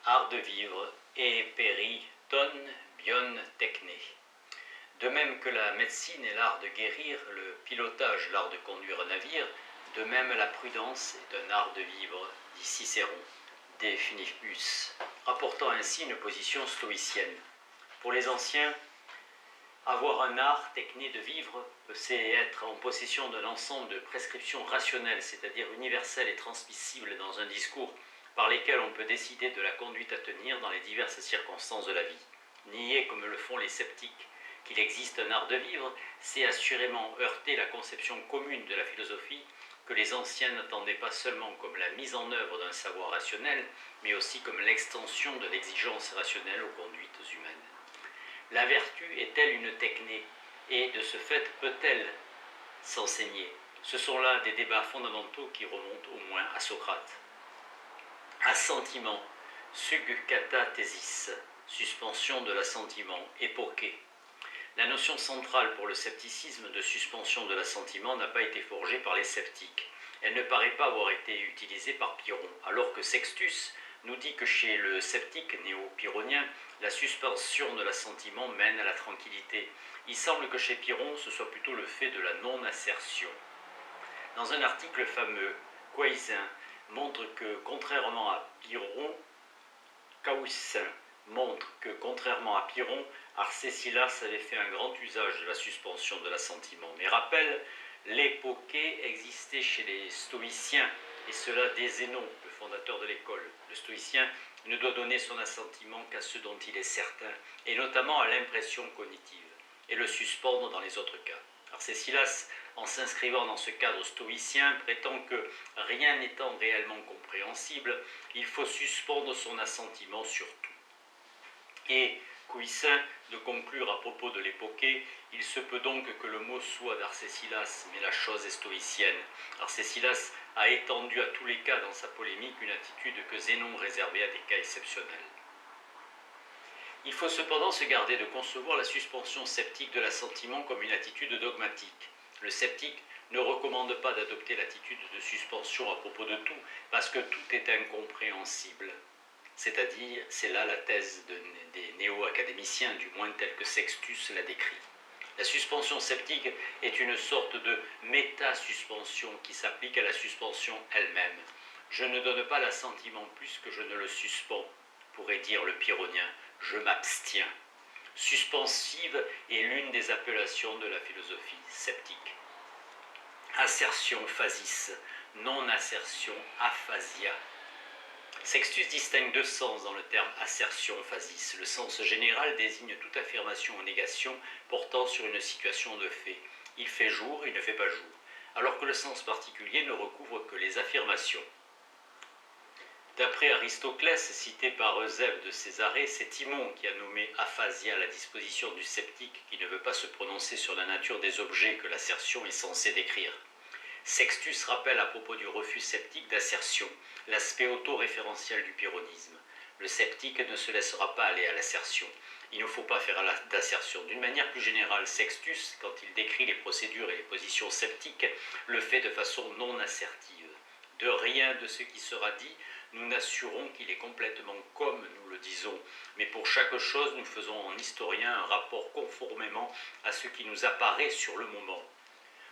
art de vivre et periton bion techné. De même que la médecine est l'art de guérir, le pilotage l'art de conduire un navire, de même la prudence est un art de vivre, dit Cicéron, De Finibus, rapportant ainsi une position stoïcienne. Pour les anciens, avoir un art techné de vivre, c'est être en possession d'un ensemble de prescriptions rationnelles, c'est-à-dire universelles et transmissibles dans un discours, par lesquelles on peut décider de la conduite à tenir dans les diverses circonstances de la vie. Nier, comme le font les sceptiques, qu'il existe un art de vivre, c'est assurément heurter la conception commune de la philosophie que les anciens n'attendaient pas seulement comme la mise en œuvre d'un savoir rationnel, mais aussi comme l'extension de l'exigence rationnelle aux conduites humaines. La vertu est-elle une techné, et de ce fait peut-elle s'enseigner? Ce sont là des débats fondamentaux qui remontent au moins à Socrate. Assentiment, sugcata thesis, suspension de l'assentiment, époqué. La notion centrale pour le scepticisme de suspension de l'assentiment n'a pas été forgée par les sceptiques. Elle ne paraît pas avoir été utilisée par Pyrrhon, alors que Sextus nous dit que chez le sceptique néo-pyrrhonien, la suspension de l'assentiment mène à la tranquillité. Il semble que chez Pyrrhon, ce soit plutôt le fait de la non-assertion. Dans un article fameux, Cahuissin montre que, contrairement à Pyrrhon, Arcésilas avait fait un grand usage de la suspension de l'assentiment, mais rappelle, l'époqué existait chez les stoïciens, et cela dès Zénon, le fondateur de l'école. Le stoïcien ne doit donner son assentiment qu'à ce dont il est certain, et notamment à l'impression cognitive, et le suspendre dans les autres cas. Arcésilas, en s'inscrivant dans ce cadre stoïcien, prétend que, rien n'étant réellement compréhensible, il faut suspendre son assentiment sur tout. Et Cahuissin de conclure à propos de l'époqué, il se peut donc que le mot soit d'Arcésilas, mais la chose est stoïcienne. Arcésilas a étendu à tous les cas dans sa polémique une attitude que Zénon réservait à des cas exceptionnels. Il faut cependant se garder de concevoir la suspension sceptique de l'assentiment comme une attitude dogmatique. Le sceptique ne recommande pas d'adopter l'attitude de suspension à propos de tout, parce que tout est incompréhensible. C'est-à-dire, c'est là la thèse des néo-académiciens, du moins telle que Sextus l'a décrit. La suspension sceptique est une sorte de méta-suspension qui s'applique à la suspension elle-même. Je ne donne pas l'assentiment plus que je ne le suspends, pourrait dire le pyrrhonien, je m'abstiens. Suspensive est l'une des appellations de la philosophie sceptique. Assertion phasis, non-assertion aphasia. Sextus distingue deux sens dans le terme assertion phasis. Le sens général désigne toute affirmation ou négation portant sur une situation de fait. Il fait jour, il ne fait pas jour. Alors que le sens particulier ne recouvre que les affirmations. D'après Aristoclès, cité par Eusèbe de Césarée, c'est Timon qui a nommé aphasia la disposition du sceptique qui ne veut pas se prononcer sur la nature des objets que l'assertion est censée décrire. Sextus rappelle à propos du refus sceptique d'assertion l'aspect autoréférentiel du pyrrhonisme. Le sceptique ne se laissera pas aller à l'assertion. Il ne faut pas faire d'assertion. D'une manière plus générale, Sextus, quand il décrit les procédures et les positions sceptiques, le fait de façon non assertive. De rien de ce qui sera dit, nous n'assurons qu'il est complètement comme nous le disons, mais pour chaque chose, nous faisons en historien un rapport conformément à ce qui nous apparaît sur le moment.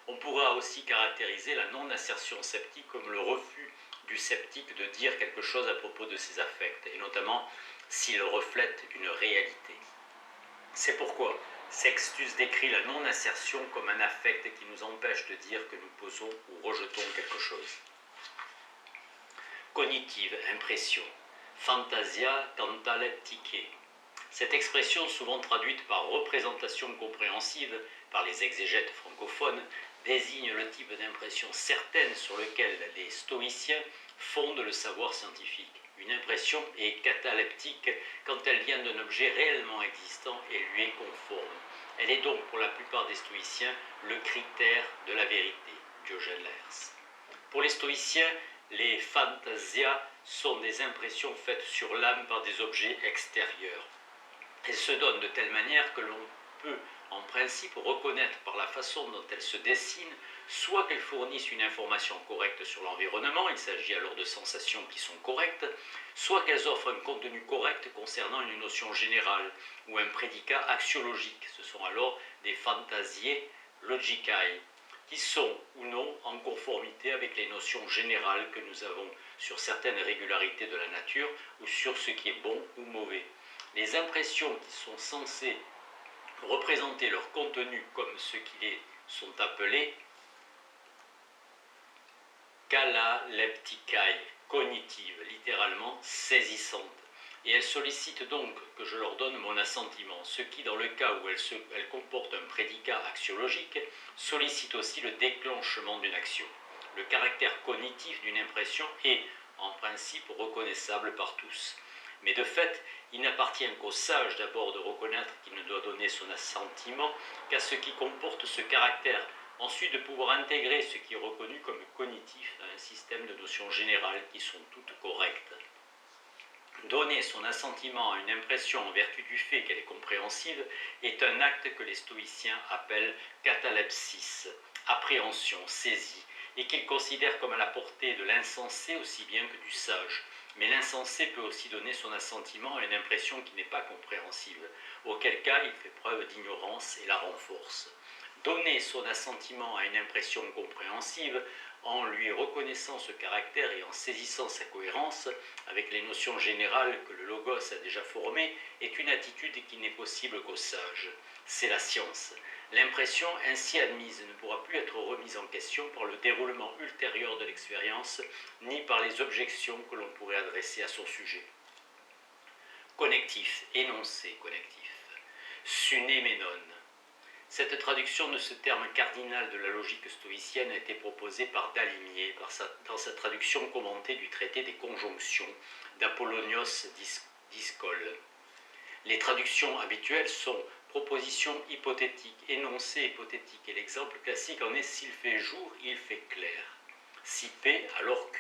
On pourra aussi caractériser la non-assertion sceptique comme le refus du sceptique de dire quelque chose à propos de ses affects, et notamment s'il reflète une réalité. C'est pourquoi Sextus décrit la non-assertion comme un affect qui nous empêche de dire que nous posons ou rejetons quelque chose. Cognitive, impression. Fantasia cantaleptique. Cette expression, souvent traduite par représentation compréhensive par les exégètes francophones, désigne le type d'impression certaine sur lequel les stoïciens fondent le savoir scientifique. Une impression est cataleptique quand elle vient d'un objet réellement existant et lui est conforme. Elle est donc pour la plupart des stoïciens le critère de la vérité, Diogène Laërce. Pour les stoïciens, les phantasias sont des impressions faites sur l'âme par des objets extérieurs. Elles se donnent de telle manière que l'on peut en principe reconnaître par la façon dont elles se dessinent, soit qu'elles fournissent une information correcte sur l'environnement, il s'agit alors de sensations qui sont correctes, soit qu'elles offrent un contenu correct concernant une notion générale ou un prédicat axiologique. Ce sont alors des fantasiae logicae, qui sont ou non en conformité avec les notions générales que nous avons sur certaines régularités de la nature ou sur ce qui est bon ou mauvais. Les impressions qui sont censées représenter leur contenu comme ce qui sont appelés kalalepticae, cognitives, littéralement saisissantes. Et elles sollicitent donc que je leur donne mon assentiment, ce qui, dans le cas où elles comportent un prédicat axiologique, sollicite aussi le déclenchement d'une action. Le caractère cognitif d'une impression est, en principe, reconnaissable par tous. Mais de fait, il n'appartient qu'au sage d'abord de reconnaître qu'il ne doit donner son assentiment qu'à ce qui comporte ce caractère, ensuite de pouvoir intégrer ce qui est reconnu comme cognitif à un système de notions générales qui sont toutes correctes. Donner son assentiment à une impression en vertu du fait qu'elle est compréhensive est un acte que les stoïciens appellent catalepsis, appréhension, saisie, et qu'ils considèrent comme à la portée de l'insensé aussi bien que du sage. Mais l'insensé peut aussi donner son assentiment à une impression qui n'est pas compréhensive, auquel cas il fait preuve d'ignorance et la renforce. Donner son assentiment à une impression compréhensive en lui reconnaissant ce caractère et en saisissant sa cohérence avec les notions générales que le logos a déjà formées est une attitude qui n'est possible qu'aux sages. C'est la science. L'impression ainsi admise ne pourra plus être remise en question par le déroulement ultérieur de l'expérience, ni par les objections que l'on pourrait adresser à son sujet. Connectif, énoncé connectif. Sunéménon. Cette traduction de ce terme cardinal de la logique stoïcienne a été proposée par Dalimier dans sa traduction commentée du traité des conjonctions d'Apollonios d'Iscole. Les traductions habituelles sont proposition hypothétique, énoncé hypothétique, et l'exemple classique en est s'il fait jour, il fait clair. Si P, alors Q.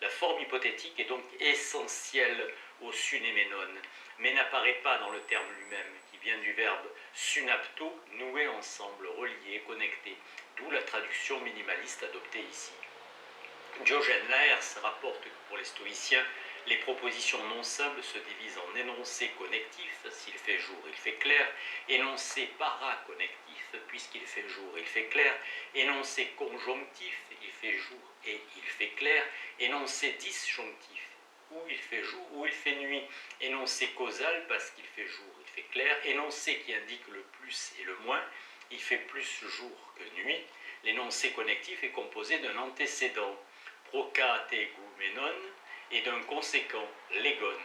La forme hypothétique est donc essentielle au sunéménon, mais n'apparaît pas dans le terme lui-même, qui vient du verbe sunapto, nouer ensemble, relier, connecter, d'où la traduction minimaliste adoptée ici. Diogène Laërce rapporte que pour les stoïciens, les propositions non simples se divisent en énoncé connectif, s'il fait jour, il fait clair, énoncé paraconnectif, puisqu'il fait jour, il fait clair, énoncé conjonctif, il fait jour et il fait clair, énoncé disjonctif, où il fait jour, où il fait nuit, énoncé causal, parce qu'il fait jour, il fait clair, énoncé qui indique le plus et le moins, il fait plus jour que nuit. L'énoncé connectif est composé d'un antécédent, prokategumenon, et d'un conséquent, légon.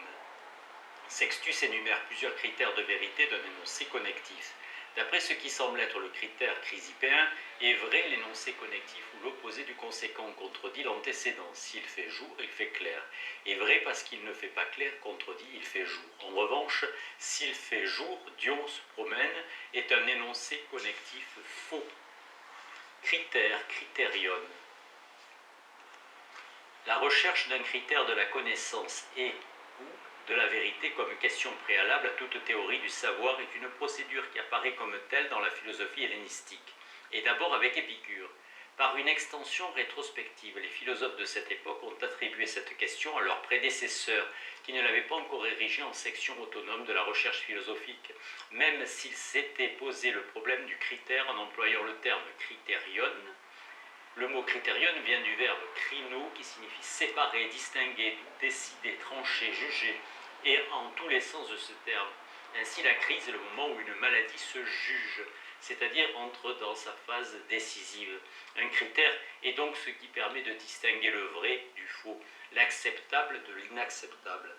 Sextus énumère plusieurs critères de vérité d'un énoncé connectif. D'après ce qui semble être le critère chrysippéen, est vrai l'énoncé connectif où l'opposé du conséquent contredit l'antécédent. S'il fait jour, il fait clair. Est vrai parce qu'il ne fait pas clair contredit il fait jour. En revanche, s'il fait jour, Dion se promène est un énoncé connectif faux. Critère, critérion. La recherche d'un critère de la connaissance et ou de la vérité comme question préalable à toute théorie du savoir est une procédure qui apparaît comme telle dans la philosophie hellénistique, et d'abord avec Épicure. Par une extension rétrospective, les philosophes de cette époque ont attribué cette question à leurs prédécesseurs, qui ne l'avaient pas encore érigée en section autonome de la recherche philosophique, même s'ils s'étaient posé le problème du critère en employant le terme critérion. Le mot critérion vient du verbe crino qui signifie séparer, distinguer, décider, trancher, juger, et en tous les sens de ce terme. Ainsi, la crise est le moment où une maladie se juge, c'est-à-dire entre dans sa phase décisive. Un critère est donc ce qui permet de distinguer le vrai du faux, l'acceptable de l'inacceptable.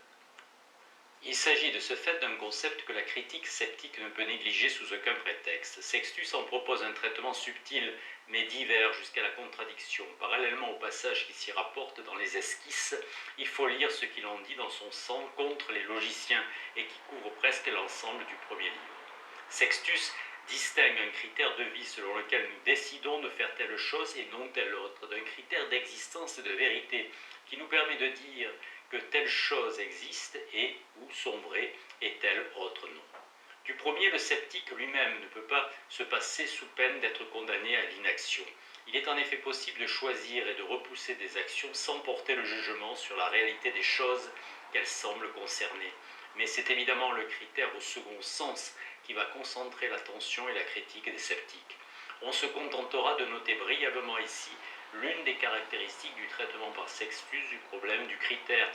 Il s'agit de ce fait d'un concept que la critique sceptique ne peut négliger sous aucun prétexte. Sextus en propose un traitement subtil, mais divers jusqu'à la contradiction. Parallèlement au passage qui s'y rapporte dans les esquisses, il faut lire ce qu'il en dit dans son sang contre les logiciens et qui couvre presque l'ensemble du premier livre. Sextus distingue un critère de vie selon lequel nous décidons de faire telle chose et non telle autre, d'un critère d'existence et de vérité qui nous permet de dire que telle chose existe et ou sont vraies et telle autre non. Du premier, le sceptique lui-même ne peut pas se passer sous peine d'être condamné à l'inaction. Il est en effet possible de choisir et de repousser des actions sans porter le jugement sur la réalité des choses qu'elles semblent concerner. Mais c'est évidemment le critère au second sens qui va concentrer l'attention et la critique des sceptiques. On se contentera de noter brièvement ici l'une des caractéristiques du traitement par Sextus du problème du critère,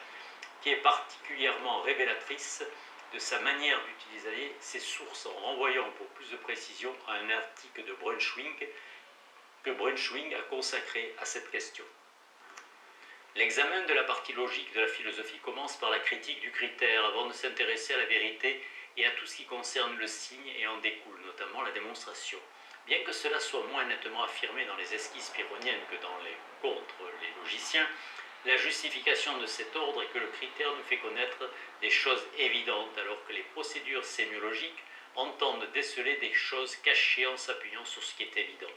qui est particulièrement révélatrice de sa manière d'utiliser ses sources en renvoyant pour plus de précision à un article de Brunschwing que Brunschwing a consacré à cette question. L'examen de la partie logique de la philosophie commence par la critique du critère avant de s'intéresser à la vérité et à tout ce qui concerne le signe et en découle, notamment la démonstration. Bien que cela soit moins nettement affirmé dans les esquisses pyrrhoniennes que contre les logiciens, la justification de cet ordre est que le critère nous fait connaître des choses évidentes, alors que les procédures sémiologiques entendent déceler des choses cachées en s'appuyant sur ce qui est évident.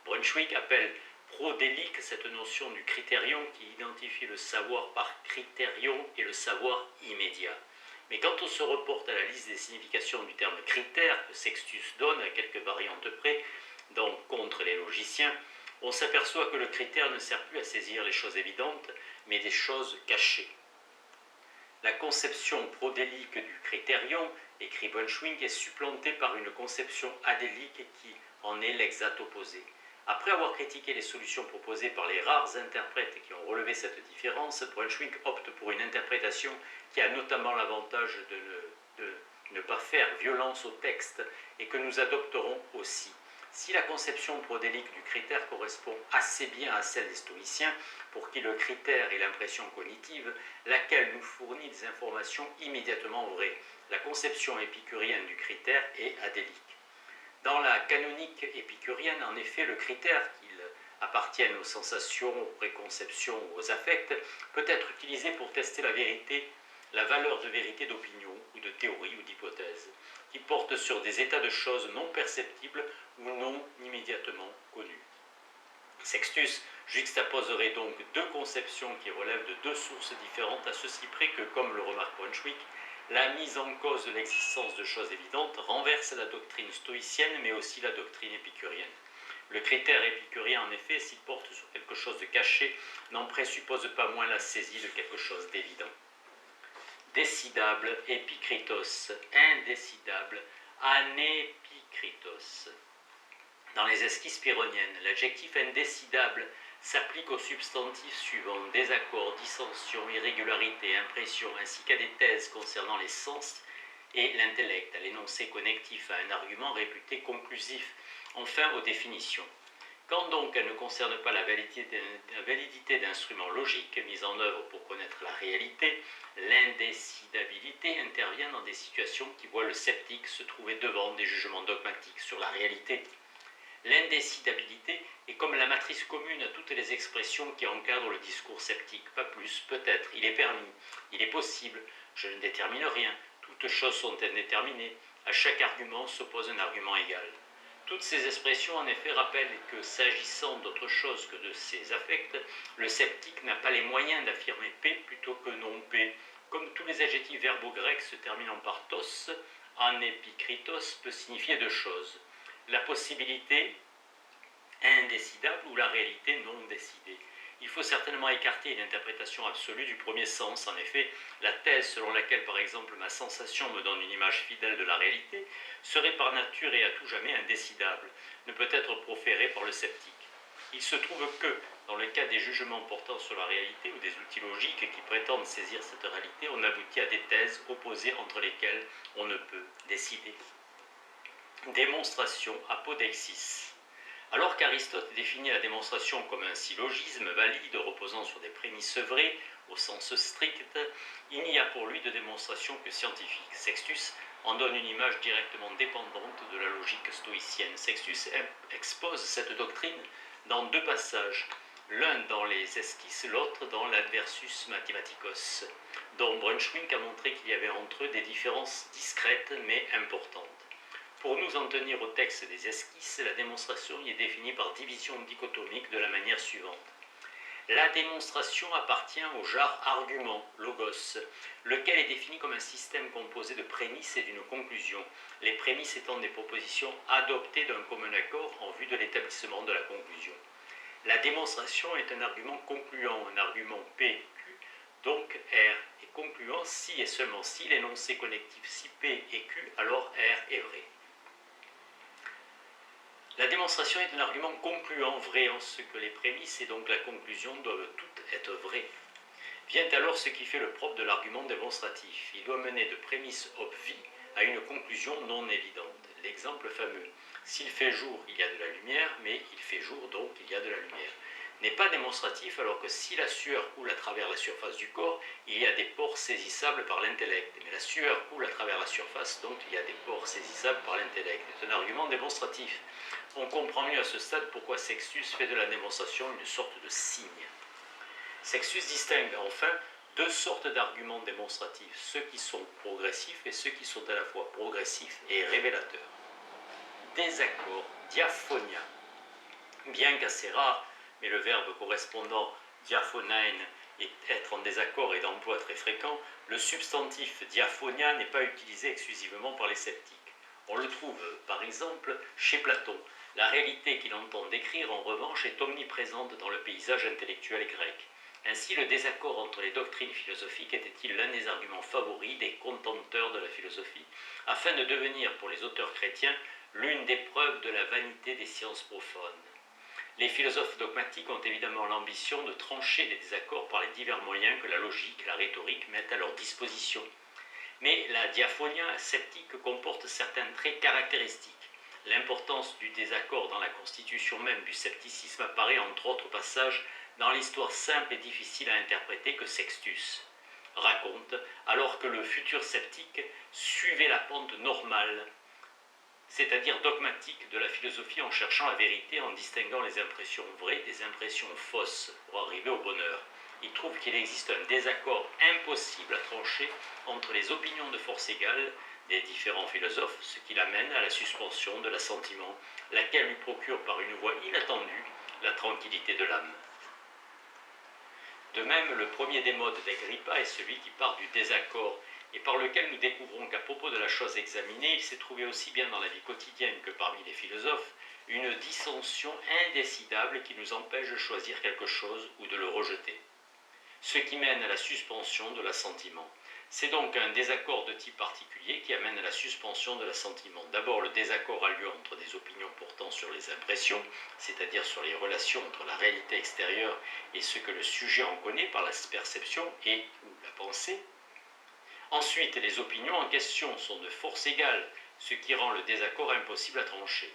Brunschwig appelle prodélique cette notion du critérion qui identifie le savoir par critérion et le savoir immédiat. Mais quand on se reporte à la liste des significations du terme critère que Sextus donne à quelques variantes près, donc contre les logiciens, on s'aperçoit que le critère ne sert plus à saisir les choses évidentes, mais des choses cachées. La conception prodélique du critérion, écrit Brunschwig, est supplantée par une conception adélique qui en est l'exact opposé. Après avoir critiqué les solutions proposées par les rares interprètes qui ont relevé cette différence, Brunschwig opte pour une interprétation qui a notamment l'avantage de ne pas faire violence au texte et que nous adopterons aussi. Si la conception prodélique du critère correspond assez bien à celle des stoïciens, pour qui le critère est l'impression cognitive, laquelle nous fournit des informations immédiatement vraies, la conception épicurienne du critère est adélique. Dans la canonique épicurienne, en effet, le critère, qu'il appartienne aux sensations, aux préconceptions ou aux affects, peut être utilisé pour tester la vérité, la valeur de vérité d'opinion ou de théorie ou d'hypothèse, qui porte sur des états de choses non perceptibles ou non immédiatement connus. Sextus juxtaposerait donc deux conceptions qui relèvent de deux sources différentes, à ceci près que, comme le remarque Brunschwig, la mise en cause de l'existence de choses évidentes renverse la doctrine stoïcienne, mais aussi la doctrine épicurienne. Le critère épicurien, en effet, s'il porte sur quelque chose de caché, n'en présuppose pas moins la saisie de quelque chose d'évident. Décidable, épikritos, indécidable, anépikritos. Dans les esquisses pyrrhoniennes, l'adjectif indécidable s'applique aux substantifs suivants: désaccord, dissension, irrégularité, impression, ainsi qu'à des thèses concernant les sens et l'intellect, à l'énoncé connectif, à un argument réputé conclusif, enfin aux définitions. Quand donc elle ne concerne pas la validité d'instruments logiques mis en œuvre pour connaître la réalité, l'indécidabilité intervient dans des situations qui voient le sceptique se trouver devant des jugements dogmatiques sur la réalité. L'indécidabilité est comme la matrice commune à toutes les expressions qui encadrent le discours sceptique. Pas plus, peut-être, il est permis, il est possible, je ne détermine rien, toutes choses sont indéterminées, à chaque argument s'oppose un argument égal. Toutes ces expressions, en effet, rappellent que, s'agissant d'autre chose que de ses affects, le sceptique n'a pas les moyens d'affirmer P plutôt que non P. Comme tous les adjectifs verbo-grecs se terminant par tos, anépikritos peut signifier deux choses: la possibilité indécidable ou la réalité non décidée. Il faut certainement écarter une interprétation absolue du premier sens. En effet, la thèse selon laquelle, par exemple, ma sensation me donne une image fidèle de la réalité serait par nature et à tout jamais indécidable, ne peut être proférée par le sceptique. Il se trouve que, dans le cas des jugements portant sur la réalité ou des outils logiques qui prétendent saisir cette réalité, on aboutit à des thèses opposées entre lesquelles on ne peut décider. Démonstration apodexis. Alors qu'Aristote définit la démonstration comme un syllogisme valide reposant sur des prémices vraies au sens strict, il n'y a pour lui de démonstration que scientifique. Sextus en donne une image directement dépendante de la logique stoïcienne. Sextus expose cette doctrine dans deux passages, l'un dans les esquisses, l'autre dans l'Adversus Mathematicos, dont Brunschwig a montré qu'il y avait entre eux des différences discrètes mais importantes. Pour nous en tenir au texte des esquisses, la démonstration y est définie par division dichotomique de la manière suivante. La démonstration appartient au genre argument, logos, lequel est défini comme un système composé de prémices et d'une conclusion, les prémices étant des propositions adoptées d'un commun accord en vue de l'établissement de la conclusion. La démonstration est un argument concluant, un argument P, Q, donc R est concluant si et seulement si l'énoncé connectif si P est Q, alors R est vrai. La démonstration est un argument concluant vrai en ce que les prémices et donc la conclusion doivent toutes être vraies. Vient alors ce qui fait le propre de l'argument démonstratif. Il doit mener de prémisse obvi à une conclusion non évidente. L'exemple fameux « s'il fait jour, il y a de la lumière, mais il fait jour, donc il y a de la lumière » n'est pas démonstratif alors que si la sueur coule à travers la surface du corps, il y a des pores saisissables par l'intellect. Mais la sueur coule à travers la surface, donc il y a des pores saisissables par l'intellect. C'est un argument démonstratif. On comprend mieux à ce stade pourquoi Sextus fait de la démonstration une sorte de signe. Sextus distingue enfin deux sortes d'arguments démonstratifs, ceux qui sont progressifs et ceux qui sont à la fois progressifs et révélateurs. Désaccord, diaphonia. Bien qu'assez rare, mais le verbe correspondant diaphonein et être en désaccord est d'emploi très fréquent, le substantif diaphonia n'est pas utilisé exclusivement par les sceptiques. On le trouve par exemple chez Platon. La réalité qu'il entend décrire en revanche est omniprésente dans le paysage intellectuel grec. Ainsi, le désaccord entre les doctrines philosophiques était-il l'un des arguments favoris des contempteurs de la philosophie, afin de devenir pour les auteurs chrétiens l'une des preuves de la vanité des sciences profanes. Les philosophes dogmatiques ont évidemment l'ambition de trancher les désaccords par les divers moyens que la logique et la rhétorique mettent à leur disposition. Mais la diaphonia sceptique comporte certains traits caractéristiques. L'importance du désaccord dans la constitution même du scepticisme apparaît entre autres passages dans l'histoire simple et difficile à interpréter que Sextus raconte, alors que le futur sceptique suivait la pente normale, c'est-à-dire dogmatique, de la philosophie en cherchant la vérité, en distinguant les impressions vraies des impressions fausses pour arriver au bonheur. Il trouve qu'il existe un désaccord impossible à trancher entre les opinions de force égale des différents philosophes, ce qui l'amène à la suspension de l'assentiment, laquelle lui procure par une voie inattendue la tranquillité de l'âme. De même, le premier des modes d'Agrippa est celui qui part du désaccord et par lequel nous découvrons qu'à propos de la chose examinée, il s'est trouvé aussi bien dans la vie quotidienne que parmi les philosophes une dissension indécidable qui nous empêche de choisir quelque chose ou de le rejeter, ce qui mène à la suspension de l'assentiment. C'est donc un désaccord de type particulier qui amène à la suspension de l'assentiment. D'abord, le désaccord a lieu entre des opinions portant sur les impressions, c'est-à-dire sur les relations entre la réalité extérieure et ce que le sujet en connaît par la perception et ou la pensée. Ensuite, les opinions en question sont de force égale, ce qui rend le désaccord impossible à trancher.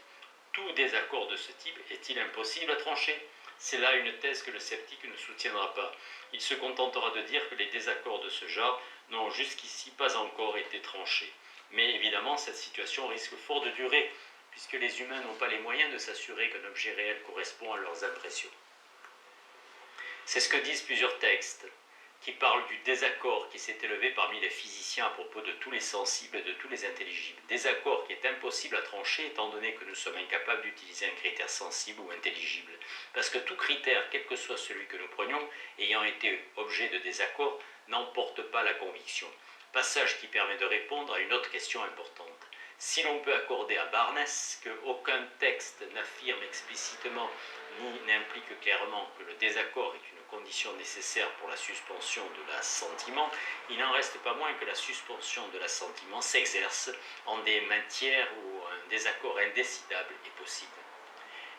Tout désaccord de ce type est-il impossible à trancher ? C'est là une thèse que le sceptique ne soutiendra pas. Il se contentera de dire que les désaccords de ce genre n'ont jusqu'ici pas encore été tranchés. Mais évidemment, cette situation risque fort de durer, puisque les humains n'ont pas les moyens de s'assurer qu'un objet réel correspond à leurs impressions. C'est ce que disent plusieurs textes, qui parle du désaccord qui s'est élevé parmi les physiciens à propos de tous les sensibles et de tous les intelligibles. Désaccord qui est impossible à trancher étant donné que nous sommes incapables d'utiliser un critère sensible ou intelligible. Parce que tout critère, quel que soit celui que nous prenions, ayant été objet de désaccord, n'emporte pas la conviction. Passage qui permet de répondre à une autre question importante. Si l'on peut accorder à Barnes qu'aucun texte n'affirme explicitement ni n'implique clairement que le désaccord est une condition nécessaire pour la suspension de l'assentiment, il n'en reste pas moins que la suspension de l'assentiment s'exerce en des matières où un désaccord indécidable est possible.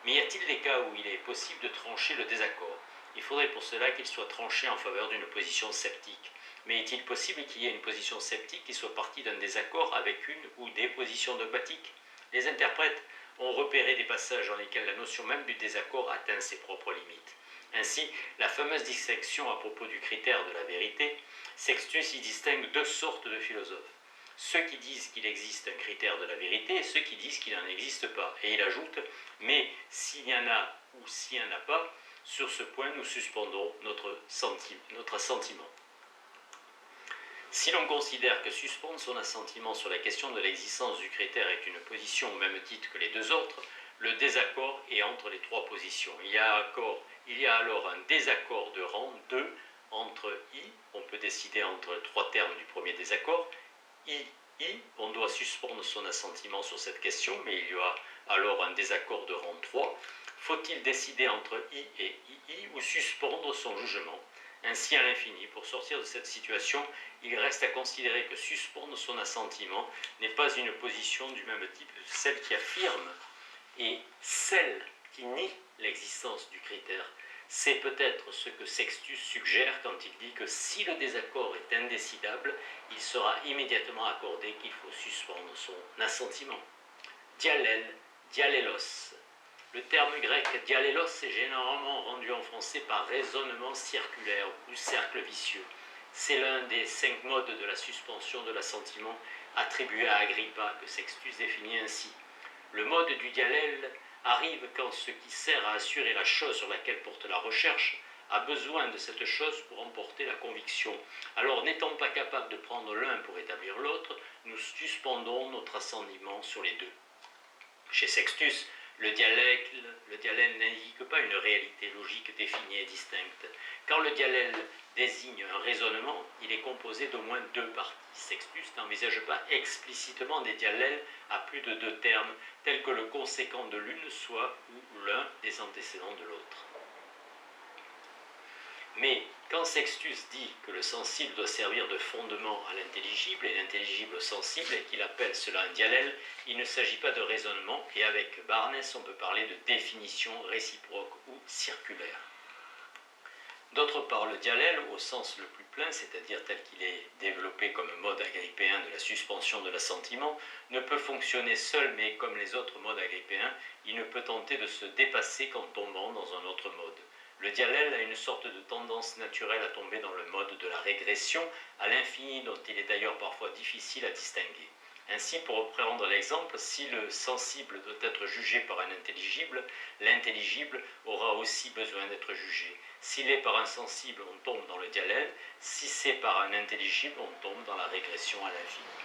Mais y a-t-il des cas où il est possible de trancher le désaccord ? Il faudrait pour cela qu'il soit tranché en faveur d'une position sceptique. Mais est-il possible qu'il y ait une position sceptique qui soit partie d'un désaccord avec une ou des positions dogmatiques ? Les interprètes ont repéré des passages dans lesquels la notion même du désaccord atteint ses propres limites. Ainsi, la fameuse distinction à propos du critère de la vérité, Sextus y distingue deux sortes de philosophes. Ceux qui disent qu'il existe un critère de la vérité et ceux qui disent qu'il n'en existe pas. Et il ajoute, mais s'il y en a ou s'il n'y en a pas, sur ce point nous suspendons notre assentiment. Si l'on considère que suspendre son assentiment sur la question de l'existence du critère est une position au même titre que les deux autres, le désaccord est entre les trois positions. Il y a alors un désaccord de rang 2 entre I, on peut décider entre trois termes du premier désaccord, I, on doit suspendre son assentiment sur cette question, mais il y aura alors un désaccord de rang 3. Faut-il décider entre I et II ou suspendre son jugement? Ainsi à l'infini, pour sortir de cette situation, il reste à considérer que suspendre son assentiment n'est pas une position du même type que celle qui affirme et celle qui nie l'existence du critère. C'est peut-être ce que Sextus suggère quand il dit que si le désaccord est indécidable, il sera immédiatement accordé qu'il faut suspendre son assentiment. Diallèle, dialélos. Le terme grec dialélos est généralement rendu en français par raisonnement circulaire ou cercle vicieux. C'est l'un des 5 modes de la suspension de l'assentiment attribué à Agrippa que Sextus définit ainsi. Le mode du diallèle arrive quand ce qui sert à assurer la chose sur laquelle porte la recherche a besoin de cette chose pour emporter la conviction. Alors, n'étant pas capable de prendre l'un pour établir l'autre, nous suspendons notre assentiment sur les deux. Chez Sextus, le diallèle n'indique pas une réalité logique définie et distincte. Quand le diallèle désigne un raisonnement, il est composé d'au moins 2 parties. Sextus n'envisage pas explicitement des diallèles à plus de 2 termes, tels que le conséquent de l'une soit ou l'un des antécédents de l'autre. Mais quand Sextus dit que le sensible doit servir de fondement à l'intelligible et l'intelligible au sensible et qu'il appelle cela un diallèle, il ne s'agit pas de raisonnement et avec Barnès on peut parler de définition réciproque ou circulaire. D'autre part, le diallèle, au sens le plus plein, c'est-à-dire tel qu'il est développé comme mode agrippéen de la suspension de l'assentiment, ne peut fonctionner seul, mais comme les autres modes agrippéens, il ne peut tenter de se dépasser qu'en tombant dans un autre mode. Le diallèle a une sorte de tendance naturelle à tomber dans le mode de la régression, à l'infini dont il est d'ailleurs parfois difficile à distinguer. Ainsi, pour reprendre l'exemple, si le sensible doit être jugé par un intelligible, l'intelligible aura aussi besoin d'être jugé. S'il est par un sensible, on tombe dans le diallèle, si c'est par un intelligible, on tombe dans la régression à l'infini.